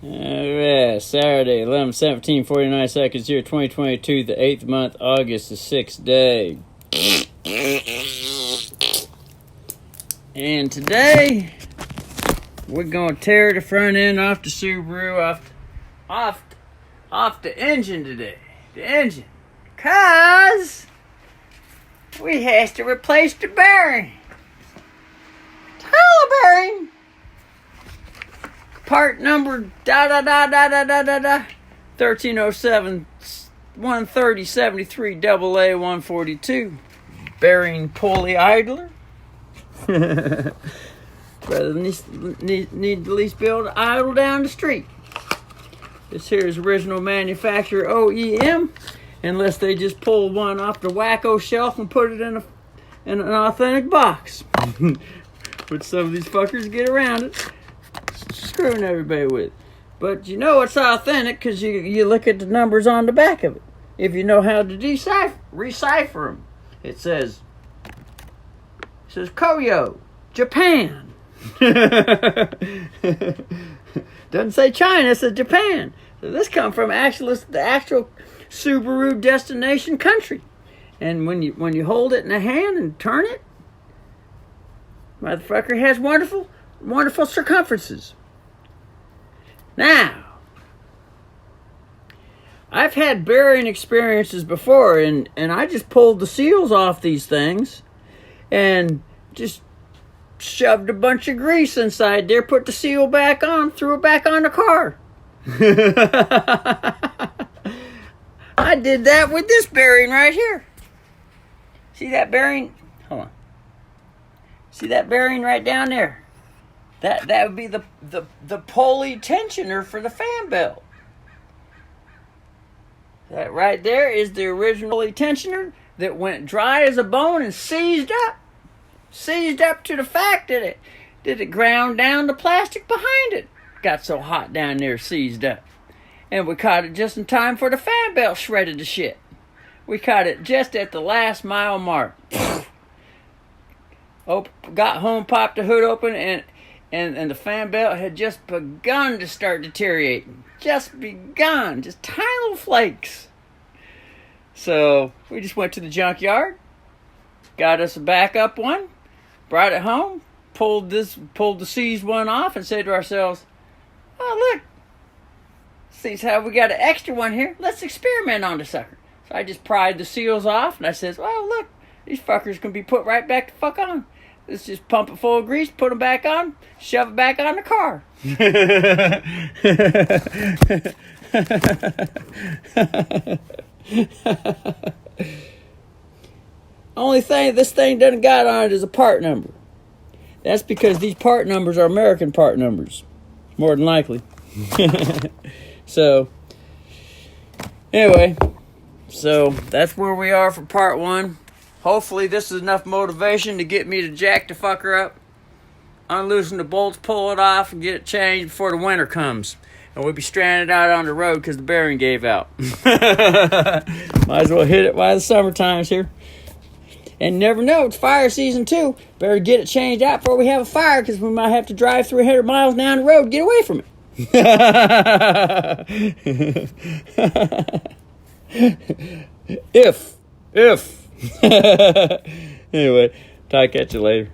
Alright, Saturday, 11/17, 49 seconds, year 2022, the 8th month, August, the 6th day. And today, we're going to tear the front end off the Subaru, off the engine today. The engine. Cause we has to replace the bearing. Tell bearing. Part number 1307 130 73 AA 142. Bearing Pully idler. Rather than need to at least be able to idle down the street. This here is original manufacturer OEM, unless they just pull one off the wacko shelf and put it in an authentic box. Which some of these fuckers get around it, screwing everybody with. But you know it's authentic because you look at the numbers on the back of it. If you know how to recipher them. It says Koyo, Japan. Doesn't say China, it says Japan. So this comes from the actual Subaru destination country. And when you hold it in the hand and turn it, motherfucker has wonderful circumferences. Now, I've had bearing experiences before, and I just pulled the seals off these things and just shoved a bunch of grease inside there, put the seal back on, threw it back on the car. I did that with this bearing right here. See that bearing? Hold on. See that bearing right down there? That would be the pulley tensioner for the fan belt. That right there is the original pulley tensioner that went dry as a bone and seized up. Seized up to the fact that it ground down the plastic behind it. Got so hot down there, seized up. And we caught it just in time for the fan belt shredded to shit. We caught it just at the last mile mark. Got home, popped the hood open, and the fan belt had just begun to start deteriorating. Just begun. Just tiny little flakes. So we just went to the junkyard, got us a backup one, brought it home, pulled the seized one off, and said to ourselves, "Oh look, see how we got an extra one here. Let's experiment on the sucker." So I just pried the seals off, and I says, "Oh look, these fuckers can be put right back the fuck on. Let's just pump it full of grease, put them back on, shove it back on the car." Only thing this thing doesn't got on it is a part number. That's because these part numbers are American part numbers, more than likely. So, anyway, so that's where we are for part one. Hopefully this is enough motivation to get me to jack the fucker up, unloosen the bolts, pull it off, and get it changed before the winter comes. And we'll be stranded out on the road because the bearing gave out. Might as well hit it while the summertime's here. And never know, it's fire season too. Better get it changed out before we have a fire, because we might have to drive 300 miles down the road to get away from it. If. Anyway, talk at you later.